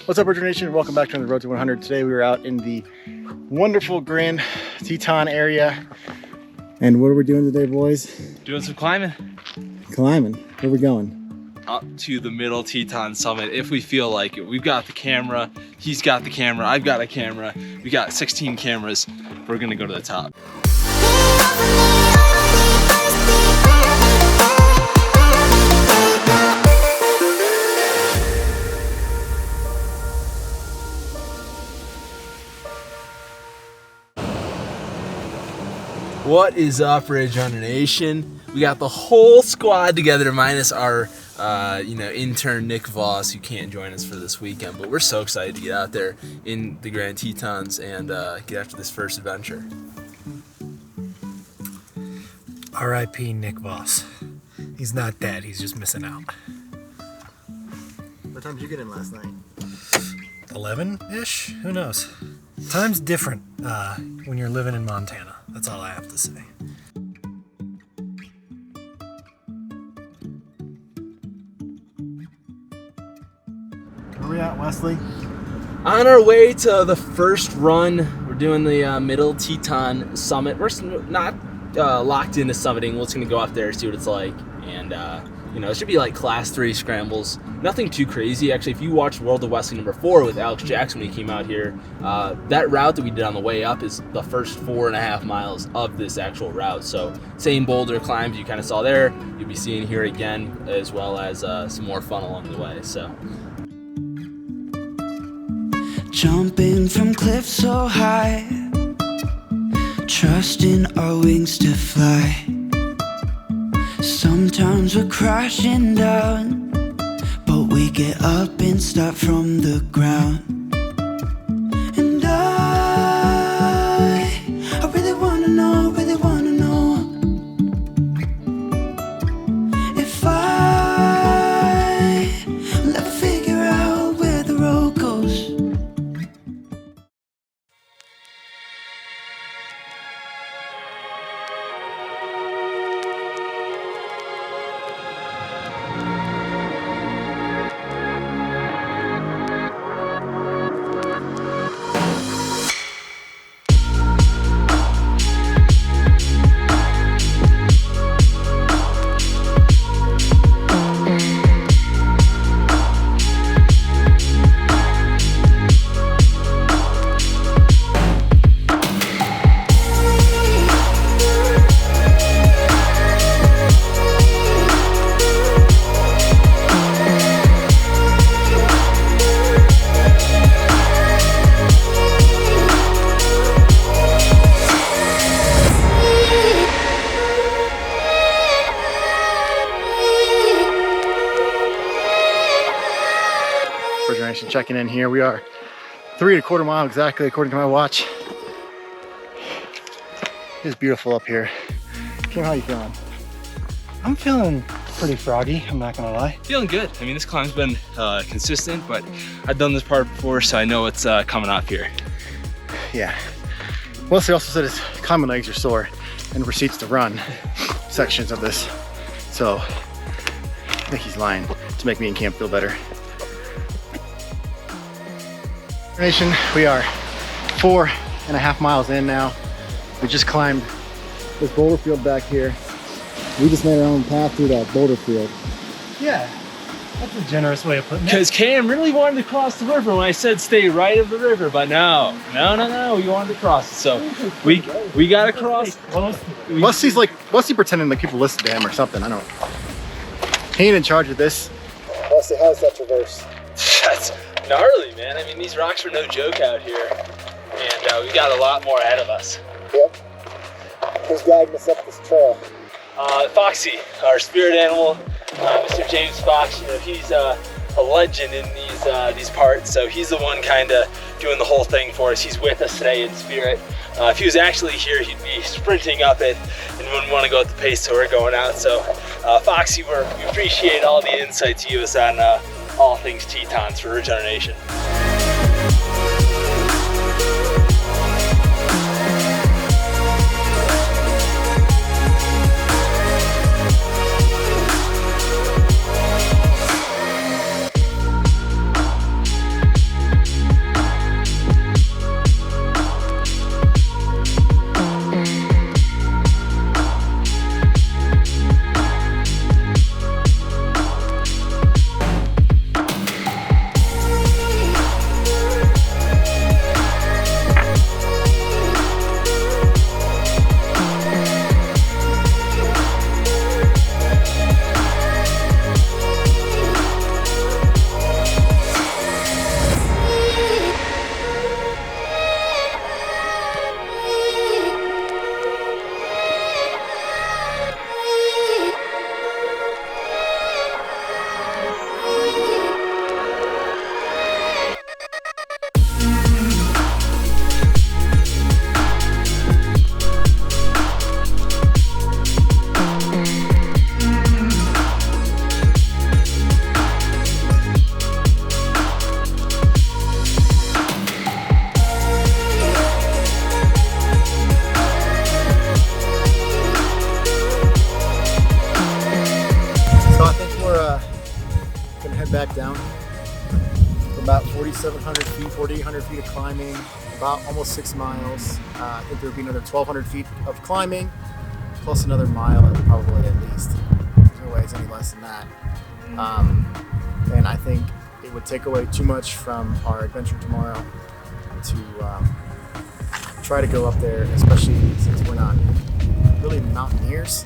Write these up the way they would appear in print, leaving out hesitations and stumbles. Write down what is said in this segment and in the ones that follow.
What's up, RT Nation? Welcome back to the RT100. Today we were out in the wonderful Grand Teton area. And what are we doing today, boys? Doing some climbing. Climbing? Where are we going? Up to the Middle Teton Summit if we feel like it. We've got the camera, he's got the camera, I've got a camera. We got 16 cameras. We're gonna go to the top. What is up, RT100 Nation? We got the whole squad together, minus our intern Nick Voss, who can't join us for this weekend. But we're so excited to get out there in the Grand Tetons and get after this first adventure. R.I.P. Nick Voss. He's not dead, he's just missing out. What time did you get in last night? 11-ish? Who knows? Time's different when you're living in Montana. That's all I have to say. Where are we at, Wesley? On our way to the first run, we're doing the Middle Teton Summit. We're not locked into summiting. We're just gonna go up there, see what it's like, and it should be like class 3 scrambles. Nothing too crazy. Actually, if you watched World of Wesley #4 with Alex Jackson when he came out here, that route that we did on the way up is the first 4.5 miles of this actual route. So same boulder climbs you kind of saw there, you'll be seeing here again, as well as some more fun along the way. So. Jumping from cliffs so high, trusting our wings to fly. Sometimes we're crashing down, but we get up and start from the ground. And I really wanna know, if I'll ever figure out where the road goes. Checking in here. We are 3¼ mile exactly according to my watch. It's beautiful up here. Kim, how you feeling? I'm feeling pretty froggy, I'm not gonna lie. Feeling good. I mean, this climb's been consistent, but I've done this part before, so I know what's coming up here. Yeah. Wesley also said his climbing legs are sore and proceeds to run sections of this. So I think he's lying to make me and Cam feel better. Nation, we are 4.5 miles in now. We just climbed this boulder field back here. We just made our own path through that boulder field. Yeah, that's a generous way of putting it. Because Cam really wanted to cross the river when I said stay right of the river, but no, we wanted to cross it. So we got to cross. Wesley pretending like people listen to him or something. I don't know. He ain't in charge of this. Wesley, how's that traverse? That's gnarly, man. I mean, these rocks are no joke out here, and we've got a lot more ahead of us. Yep. Who's guiding us up this trail? Foxy, our spirit animal, Mr. James Fox. He's a legend in these parts, so he's the one kind of doing the whole thing for us. He's with us today in spirit. If he was actually here, he'd be sprinting up it and wouldn't want to go at the pace that we're going out. So, Foxy, we appreciate all the insights you give us on all things Tetons for RT100 Nation. about 4,700 feet, 4,800 feet of climbing, about almost 6 miles. I think there would be another 1,200 feet of climbing, plus another mile probably at least. There's no way it's any less than that. And I think it would take away too much from our adventure tomorrow to try to go up there, especially since we're not really mountaineers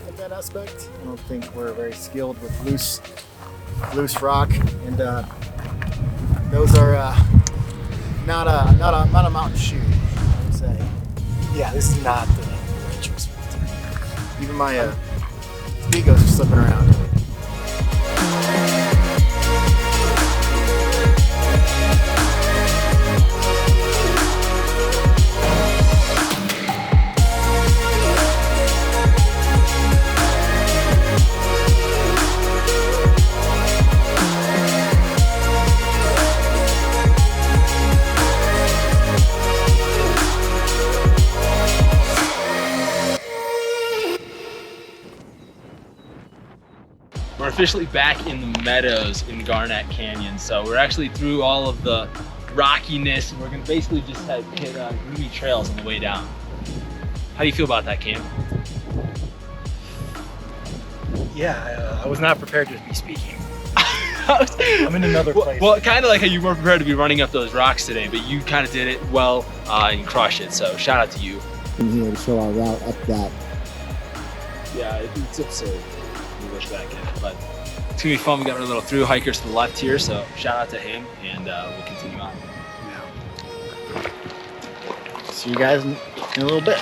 in that aspect. I don't think we're very skilled with loose rock, and those are not a mountain shoe, I would say. Yeah, this is not the adventurous one. Even my speed goes are slipping around. We're officially back in the meadows in Garnet Canyon. So we're actually through all of the rockiness, and we're gonna basically just hit gloomy trails on the way down. How do you feel about that, Cam? Yeah, I was not prepared to be speaking. I'm in another place. Well, kind of like how you weren't prepared to be running up those rocks today, but you kind of did it well and crushed it. So shout out to you. I'm here to show our route up that. Yeah, it's absurd. Wish back in, but it's gonna be fun. We got our little through hikers to the left here, so shout out to him, and we'll continue on. See you guys in a little bit.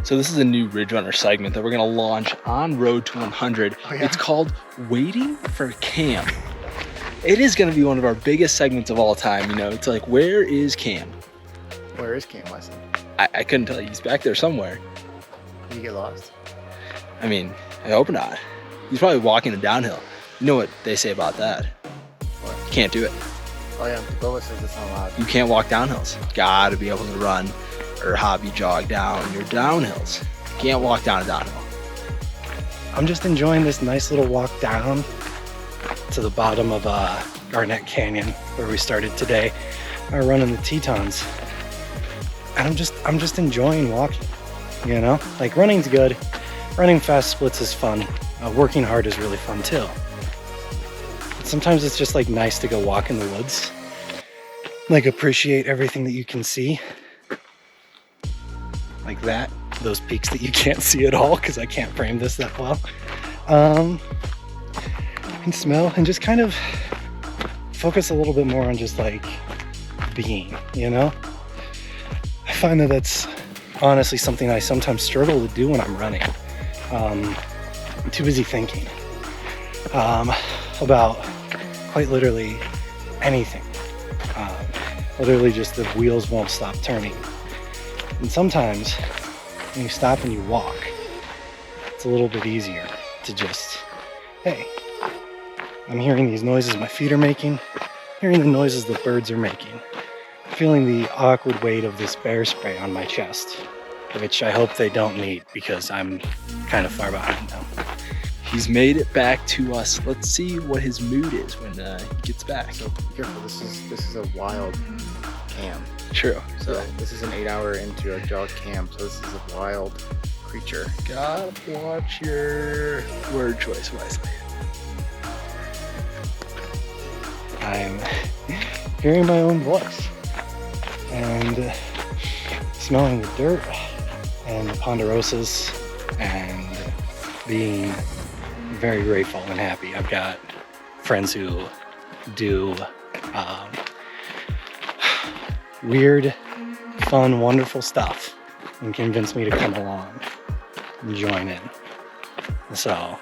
So this is a new Ridge Runner segment that we're gonna launch on Road to 100. Oh, yeah? It's called Waiting for Cam. It is gonna be one of our biggest segments of all time. You know, it's like, where is Cam? Where is Cam Wesley? I couldn't tell you. He's back there somewhere. Did you get lost? I mean, I hope not. He's probably walking a downhill. You know what they say about that? What? You can't do it. Oh yeah, Boba says it's not allowed. You can't walk downhills. Gotta be able to run or hobby jog down your downhills. You can't walk down a downhill. I'm just enjoying this nice little walk down to the bottom of Garnet Canyon where we started today. We're running the Tetons, and I'm just enjoying walking. You know, like running's good. Running fast splits is fun. Working hard is really fun too. But sometimes it's just like nice to go walk in the woods, like appreciate everything that you can see. Like that, those peaks that you can't see at all because I can't frame this that well. And smell and just kind of focus a little bit more on just like being, you know? I find that that's honestly something I sometimes struggle to do when I'm running. I'm too busy thinking about quite literally anything. Literally just the wheels won't stop turning. And sometimes when you stop and you walk, it's a little bit easier to just, hey, I'm hearing these noises my feet are making, hearing the noises the birds are making, feeling the awkward weight of this bear spray on my chest, which I hope they don't need because I'm kind of far behind now. He's made it back to us. Let's see what his mood is when he gets back. So be careful. This is a wild cam. True. So this is an 8-hour into our jog camp. So this is a wild creature. Gotta watch your word choice, Wesley. I'm hearing my own voice and smelling the dirt and the ponderosas and being very grateful and happy. I've got friends who do weird, fun, wonderful stuff and convince me to come along and join in. So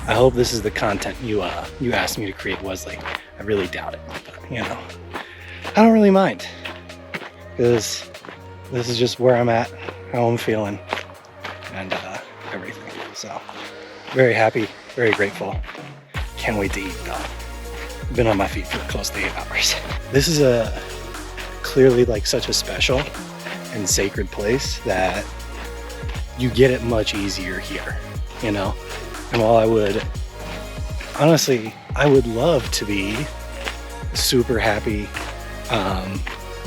I hope this is the content you asked me to create, Wesley. I really doubt it, but you know, I don't really mind, because this is just where I'm at, how I'm feeling, and everything. So very happy, very grateful. Can't wait to eat though. Been on my feet for close to 8 hours. This is clearly like such a special and sacred place that you get it much easier here, you know? And while I would love to be super happy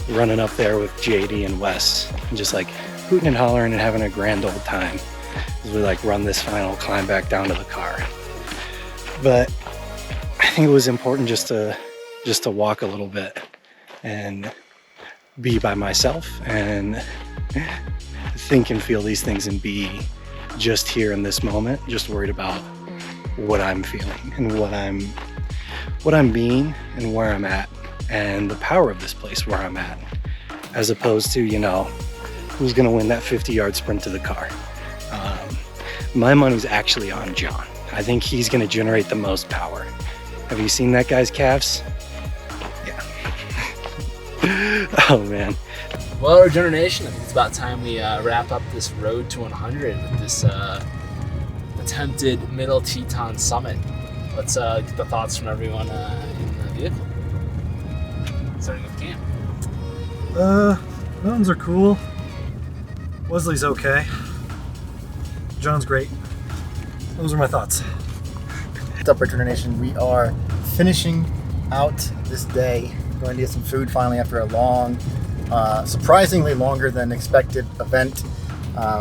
running up there with JD and Wes and just like hooting and hollering and having a grand old time as we like run this final climb back down to the car. But I think it was important just to walk a little bit and be by myself and think and feel these things and be just here in this moment, just worried about what I'm feeling and what I'm being and where I'm at and the power of this place where I'm at, as opposed to, you know, who's gonna win that 50-yard sprint to the car. My money's actually on John. I think he's gonna generate the most power. Have you seen that guy's calves? Yeah. Oh man. Well, Regeneration Nation, I think it's about time we wrap up this road to 100 with this attempted Middle Teton Summit. Let's get the thoughts from everyone in the vehicle. Starting with Cam. Mountains are cool. Wesley's okay. John's great. Those are my thoughts. What's up, Regeneration Nation? We are finishing out this day. Going to get some food finally after a long, surprisingly longer than expected event.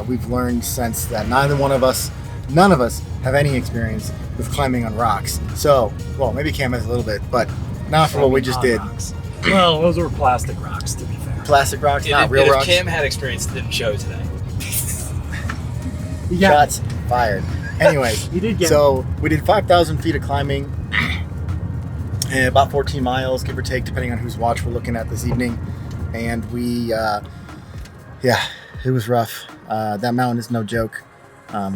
We've learned since that none of us have any experience with climbing on rocks. So, well, maybe Cam has a little bit, but not for what we just did. Rocks. Well, those were plastic rocks, to be fair. Plastic rocks, not real rocks. If Cam had experience, it didn't show today. Shots fired. Anyway, You did get so we did 5,000 feet of climbing, and about 14 miles, give or take, depending on whose watch we're looking at this evening. And we, yeah, it was rough. That mountain is no joke.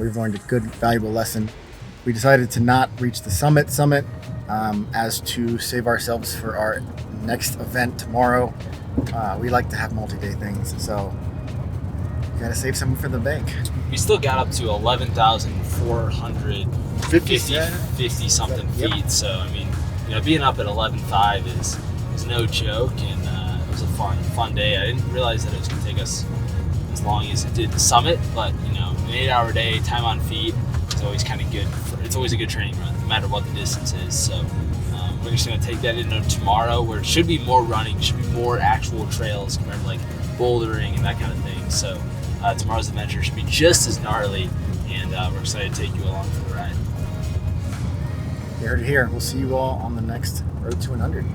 We've learned a good, valuable lesson. We decided to not reach the summit as to save ourselves for our next event tomorrow. We like to have multi-day things, so you gotta save something for the bank. We still got up to 11,450 something Yep. feet. So I mean, you know, being up at 11.5 is no joke, and it was a fun day. I didn't realize that it was going to take us as long as it did the summit, but you know, an 8-hour day, time on feet, is always kind of good. It's always a good training run, no matter what the distance is. So we're just going to take that into tomorrow, where it should be more running, should be more actual trails compared to like bouldering and that kind of thing. So tomorrow's adventure should be just as gnarly, and we're excited to take you along for the ride. You heard it here. We'll see you all on the next Road to 100.